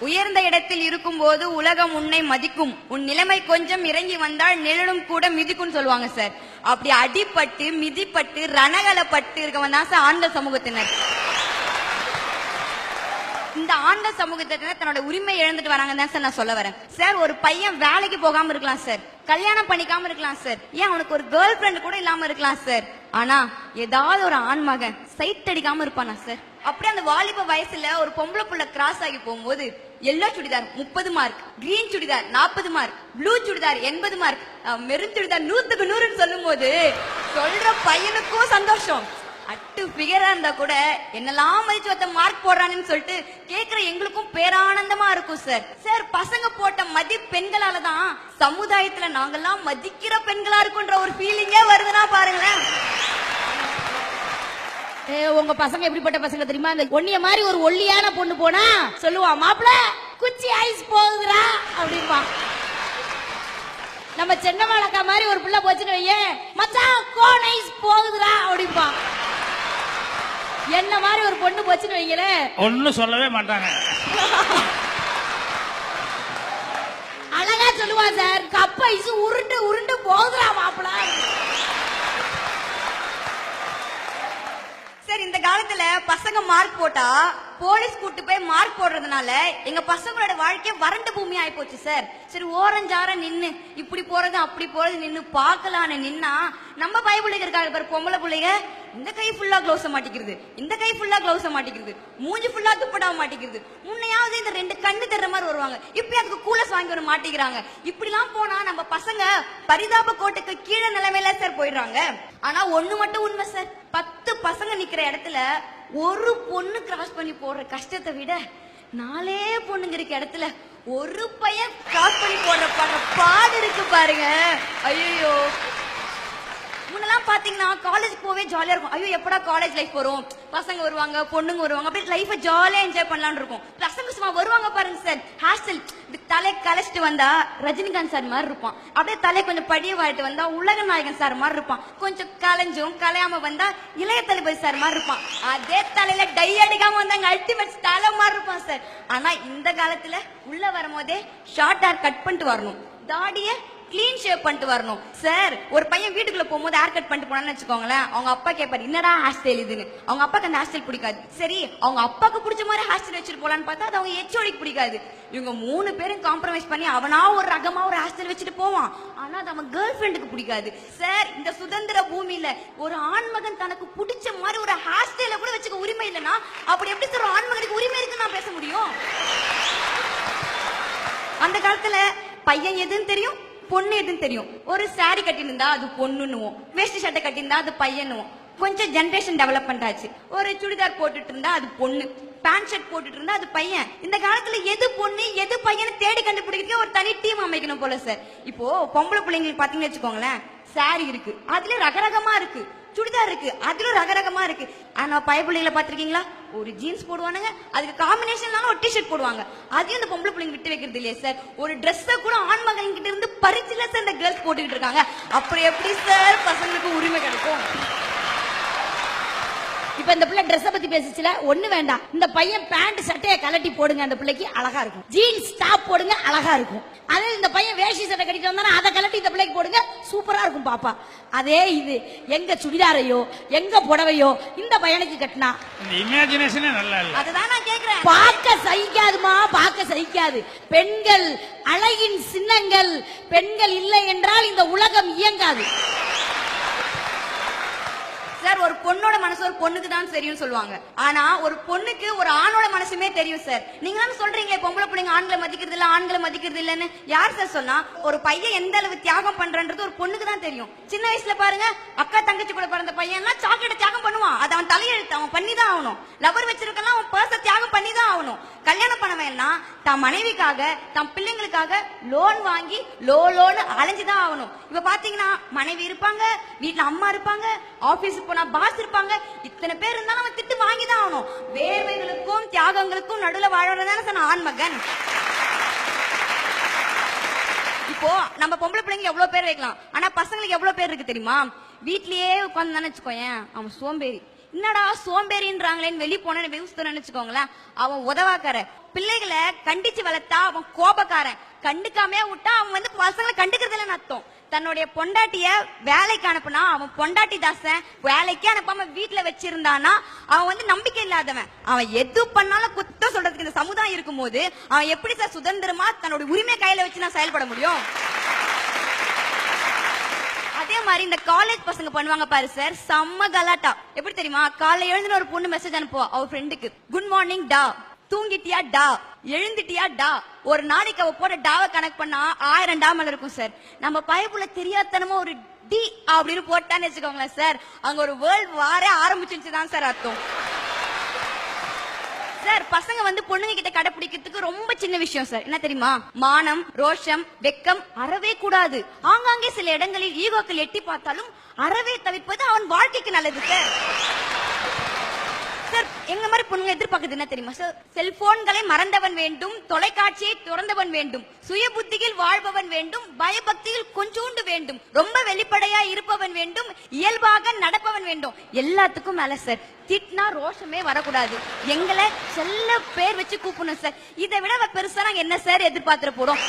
உயர்ந்த இடத்தில் இருக்கும் போது உலகம் உன்னை மதிக்கும், உன் நிலைமை கொஞ்சம் இறங்கி வந்தால் நிழலும் கூட மிதிக்கும் சொல்லுவாங்க சார். அப்படி அடிப்பட்டு மிதிப்பட்டு ரணகலப்பட்டு இருக்கவன் தான் சார் ஆண்கள் சமூகத்தினர். இந்த ஆண்கள் சமூகத்தினர் தன்னோட உரிமை இழந்துட்டு வராங்க தான் சார் நான் சொல்ல வரேன். சார் ஒரு பையன் வேலைக்கு போகாம இருக்கலாம் சார், கல்யாணம் பண்ணிக்காம இருக்கலாம் சார், ஏன் அவனுக்கு ஒரு கேர்ள் ஃபிரெண்ட் கூட இல்லாம இருக்கலாம் சார். ஆனா ஏதாவது ஒரு ஆண் மகன் சைட் அடிக்காம இருப்பானா சார்? அப்படியே அந்த வாலிப வயசுல ஒரு பொம்பளை புள்ள கிராஸ் ஆகி போகும்போது yellow churidar 30 mark, green churidar 40 mark, blue churidar 80 mark, maroon churidar 100க்கு 100 சொல்லும் போது சொல்ற பையனுக்கும் சந்தோஷம். அட்டு பிகரா இருந்தா கூட என்னெல்லாம் மதிச்சு வந்த மார்க் போடுறான்னு சொல்லிட்டு கேக்குற எங்களுக்கும் பேரானந்தமா இருக்கும் சார். சார் பசங்க போட்ட மதி பெண்களாலதான் சமுதாயத்துல நாங்கெல்லாம் மதிக்கிற பெண்களா இருக்குன்ற ஒரு ஃபீலிங்கே வருதுன்னா பாருங்களேன். உங்க பசங்க எப்படிப்பட்ட பசங்க தெரியுமா? இந்த ஒன்னிய மாதிரி ஒரு ஒல்லியான பொண்ணு போனா சொல்லுவான், மாப்பிள குச்சி ஐஸ் போகுதுரா அப்படின்பா. நம்ம சென்னமாலக்கா மாதிரி ஒரு பிள்ளை போச்சுன்னு வையே, மச்சான் கோன் ஐஸ் போகுதுரா அப்படின்பா. என்ன மாதிரி ஒரு பொண்ணு போச்சுன்னு வைங்களே ஒன்னும் சொல்லவே மாட்டாங்க. அழகா சொல்லுவா சார், கப் ஐஸ் உருண்டு உருண்டு போகுதுரா மாப்பிள. சார் இந்த காலத்துல பசங்க மார்க் போட்டா போலீஸ் கூட்டு போய் மார்க் போடுறதுனால எங்க பசங்களோட வாழ்க்கைய வறண்ட பூமி ஆயி போச்சு சார். சரி ஓரஞ்சார நின்னு இப்படி போறது அப்படி போறது நின்னு பாக்கலான்னு நின்னா நம்ம பைபிளுக்கு இருக்காங்க பாரு பொம்பளை பிள்ளைங்க, இந்த கை ஃபுல்லா க்ளவுஸ மாட்டிக்கிறது, இந்த கை ஃபுல்லா க்ளவுஸ மாட்டிக்கிறது, மூஞ்சி ஃபுல்லா துப்படாம மாட்டிக்கிறது, முன்னையாவது இந்த 2 கண்ணு தர்ற மாதிரி வருவாங்க, இப்ப அதுக்கு கூலஸ் வாங்கி வர மாட்டிக்கிறாங்க. இப்படி எல்லாம் போனா நம்ம பசங்க பரிதாப கோட்டுக்கு கீழே நிலைமையில சார் போயிடுறாங்க. ஆனா ஒண்ணு மட்டும் உண்மை சார், 10 பசங்க நிக்கிற இடத்துல ஒரு பொண்ணு கிராஸ் பண்ணி போடுற கஷ்டத்தை விட 4 பொண்ணுங்க இருக்க இடத்துல ஒரு பையன் கிராஸ் பண்ணி போடுற பாடு இருக்கு பாருங்க. ஐயோ முன்னெல்லாம் பாத்தீங்கன்னா காலேஜ் போவே ஜாலியா இருக்கும். ஐயோ எப்படா காலேஜ் லைஃப் வரும், பசங்க வருவாங்க பொண்ணுங்க வருவாங்க, அப்படியே லைஃப ஜாலியா என்ஜாய் பண்ணலாம்னு இருக்கும். பசங்க சும்மா வருவாங்க பாருங்க சார், ஹேர்ஸ்டைல் தலை கலைச்சிட்டு வந்தா ரஜினிகாந்த் சார் மாதிரி இருப்பான், அப்படியே தலை கொஞ்சம் படிய வாழிட்டு வந்தா உலக நாயகன் சார் மாதிரி இருப்பான், கொஞ்சம் கலைஞ்சும் கலையாம வந்தா இளைய தளபதி சார் மாதிரி இருப்பான், அதே தலையில டை அடிக்காம வந்தாங்க அல்டிமேட் தலை மாதிரி இருப்பான் சார். ஆனா இந்த காலத்துல உள்ள வரும்போதே ஷார்ட் ஹேர் கட் பண்ணிட்டு வரணும், தாடிய கிளீன் ஷேப் பண்ணிட்டு வரணும் சார். ஒரு பையன் வீட்டுக்குள்ள போகும்போது ஹேர் கட் பண்ணிட்டு போனான்னு வச்சுக்கோங்களேன், அவங்க அப்பா கேட்பாரு என்னடா ஹேர் ஸ்டைல் இதுன்னு. அவங்க அப்பாக்கு அந்த ஹேர் ஸ்டைல் பிடிக்காது. சரி அவங்க அப்பாக்கு பிடிச்ச மாதிரி ஹேர் ஸ்டைல் வச்சுட்டு போலான்னு பார்த்தா அது அவங்க ஹெச்ஓடிக்கு பிடிக்காது. இவங்க 3 பேரும் காம்ப்ரமைஸ் பண்ணி அவனா ஒரு ரகமா ஒரு ஹேர் ஸ்டைல் வச்சுட்டு போவான், ஆனா அது அவன் கேர்ள் ஃபிரெண்டுக்கு பிடிக்காது சார். இந்த சுதந்திர பூமியில ஒரு ஆண்மகன் தனக்கு பிடிச்ச மாதிரி ஒரு ஹேர் ஸ்டைல கூட வச்சுக்க உரிமை இல்லைன்னா அப்படி எப்படி சார் ஒரு ஆண்மகனுக்கு உரிமை இருக்குன்னு நான் பேச முடியும்? அந்த காலத்துல பையன் எதுன்னு தெரியும், பொண்ணு எதுன்னு தெரியும். ஒரு சாரி கட்டியிருந்தா அது பொண்ணுன்னுவோம், வேஷ்டி சட்டை கட்டியிருந்தா அது பையனுவோம். கொஞ்சம் ஜெனரேஷன் டெவலப்மெண்ட் ஆச்சு, ஒரு சுடிதார் போட்டுட்டு இருந்தா அது பொண்ணு, பேண்ட் ஷர்ட் போட்டுட்டு இருந்தா அது பையன். இந்த காலத்துல எது பொண்ணு எது பையன் தேடி கண்டுபிடிக்கிறதுக்கு ஒரு தனி டீம் அமைக்கணும் போல சார். இப்போ பொம்பளை பிள்ளைங்களுக்கு பாத்தீங்கன்னு வச்சுக்கோங்களேன், சாரி இருக்கு அதுல ரகரகமா இருக்கு, சுடிதார் இருக்கு அதுல ரகரகமா இருக்கு. ஆனா பைபிள்ல பாத்திருக்கீங்களா, ஒரு ஜீன்ஸ் போடுவானுங்க அதுக்கு காம்பினேஷன் ஒரு டிஷர்ட் போடுவாங்க, அதையும் இந்த பொம்பளை பிள்ளைங்க விட்டு வைக்கிறது இல்லையா சார். ஒரு ட்ரெஸ்ஸ கூட ஆண் மகன் கிட்ட இருந்து பறிச்சுல சார் இந்த கேர்ள்ஸ் போட்டுக்கிட்டு இருக்காங்க. அப்புறம் எப்படி சார் பசங்களுக்கு உரிமை கிடைக்கும்? இப்ப இந்த பிள்ளை ட்ரெஸ் பத்தி பேசிச்சுல, ஒண்ணு வேண்டாம், இந்த பையன் பேண்ட் சட்டையை கலட்டி போடுங்க, அந்த பிள்ளைக்கு அழகா இருக்கும். ஜீன்ஸ் டாப் போடுங்க அழகா இருக்கும். அதே இந்த பையன் வேஷ்டி சட்டை கட்டிட்டு வந்தானே அதை கலட்டி இந்த பிள்ளைக்கு போடுங்க சூப்பரா இருக்கும் பாப்பா. அதே இது எங்க சுடிதாரையோ எங்க புடவையோ இந்த பையனுக்கு கட்டினா இமேஜினேஷனே நல்லா இல்ல. அதுதான் நான் கேக்குறேன். பார்க்க சகிக்காதுமா, பார்க்க சகிக்காது. பெண்கள் அழகின் சின்னங்கள், பெண்கள் இல்லை என்றால் இந்த உலகம் இயங்காது சார். ஒரு பொண்ணோட மனசு ஒரு பொண்ணுக்கு தான் தெரியும் சொல்லுவாங்க, ஆனா ஒரு பொண்ணுக்கு ஒரு ஆணோட மனசுமே தெரியும் சார். நீங்க தான் சொல்றீங்களே பொம்பளை பிள்ளைங்க ஆண்களை மதிக்கிறது இல்ல ஆண்களை மதிக்கிறது இல்லன்னு. யார் சார் சொன்னா? ஒரு பையன் எந்த அளவு தியாகம் பண்றன்றது ஒரு பொண்ணுக்கு தான் தெரியும். சின்ன வயசுல பாருங்க, அக்கா தங்கச்சி கூட பிறந்த பையன் எல்லாம் சாக்லேட் தியாகம் பண்ணுவான், அது அவன் தலையெழுத்து, அவன் பண்ணிதான் ஆகணும். லவர் வச்சிருக்கலாம் அவன் பர்ஸ தியாகம் பண்ணிதான் ஆகணும். கல்யாணம் பண்ணவேன்னா தன் மனைவிக்காக தன் பிள்ளைங்களுக்காக லோன் வாங்கி லோன் அலைஞ்சுதான் ஆகணும். இப்ப பாத்தீங்கன்னா மனைவி இருப்பாங்க, வீட்டுல அம்மா இருப்பாங்க, ஆபீஸ் போனா பாஸ் இருப்பாங்க, இத்தனை பேர் இருந்தாலும் அவன் திட்டு வாங்கிதான் ஆகணும். வேர்வைகளுக்கும் தியாகங்களுக்கும் நடுவுல வாழறதான சொன்ன ஆண் மகன். இப்போ நம்ம பொம்பளை பிள்ளைங்க எவ்வளவு பேர் வைக்கலாம், ஆனா பசங்களுக்கு எவ்வளவு பேர் இருக்கு தெரியுமா? வீட்லயே உட்காந்து வச்சுக்கோயேன் அவன் சோம்பேறி, என்னடா சோம்பேறின்றாங்களேன்னு வெளிய போன நினைச்சுக்கோங்களேன், அவன் உதவாக்கார. பிள்ளைகளை கண்டிச்சு வளர்த்தா அவன் கோபக்காரன், கண்டுக்காமே விட்டா அவன் வந்து பசங்களை கண்டுக்கிறது இல்லைன்னு அர்த்தம். தன்னுடைய பொண்டாட்டிய வேலைக்கு அனுப்புனா அவன் பொண்டாட்டி தாசன், வேலைக்கே அனுப்பாம வீட்டுல வச்சிருந்தானா அவன் வந்து நம்பிக்கை இல்லாதவன். அவன் எது பண்ணாலும் குத்தம் சொல்றதுக்கு இந்த சமுதாயம் இருக்கும் போது அவன் எப்படி சார் சுதந்திரமா தன்னுடைய உரிமை கையில வச்சு நான் செயல்பட முடியும்? அதே மாதிரி இந்த காலேஜ் பசங்க பண்ணுவாங்க பாரு சார், செம்ம கலாட்டா. எப்படி தெரியுமா, காலைல எழுந்துன ஒரு பொண்ணு மெசேஜ் அனுப்புவா அவ ஃப்ரெண்டுக்கு, குட் மார்னிங் டா, தூங்கிட்டியா டா, எழுந்துட்டியா டா. ஒரு நாளைக்கு அவ போட டாவை கனெக்ட் பண்ணா 1000 டா மேல இருக்கும் சார். நம்ம பயப்புல தெரியாதனமா ஒரு டி அப்படின்னு போட்டான்னு வச்சுக்கோங்களேன் சார், அங்க ஒரு வேர்ல்ட் வாரே ஆரம்பிச்சுதான் சார் அர்த்தம். சார் பசங்க வந்து பொண்ணுங்க கிட்ட கடைபிடிக்கிறதுக்கு ரொம்ப சின்ன விஷயம் சார், என்ன தெரியுமா, மானம், ரோஷம், வெக்கம் அறவே கூடாது. ஆங்காங்கே சில இடங்களில் ஈகோக்கள் எட்டி பார்த்தாலும் அறவே தவிர்ப்பது அவன் வாழ்க்கைக்கு நல்லது சார். சார் எங்க மாதிரி பொண்ணுங்க எதிர்பார்க்குது என்ன தெரியுமா சார், செல்போன்களை மறந்தவன் வேண்டும், தொலைக்காட்சியை துறந்தவன் வேண்டும், சுய புத்தியில் வாழ்பவன் வேண்டும், பயபக்தியில் கொஞ்சோண்டு வேண்டும், ரொம்ப வெளிப்படையா இருப்பவன் வேண்டும், இயல்பாக நடப்பவன் வேண்டும். எல்லாத்துக்கும் மேல சார் திட்னா ரோஷமே வரக்கூடாது. எங்களை செல்ல பேர் வச்சு கூப்பிடணும் சார். இதை விட பெருசா நாங்க என்ன சார் எதிர்பார்த்துட போறோம்?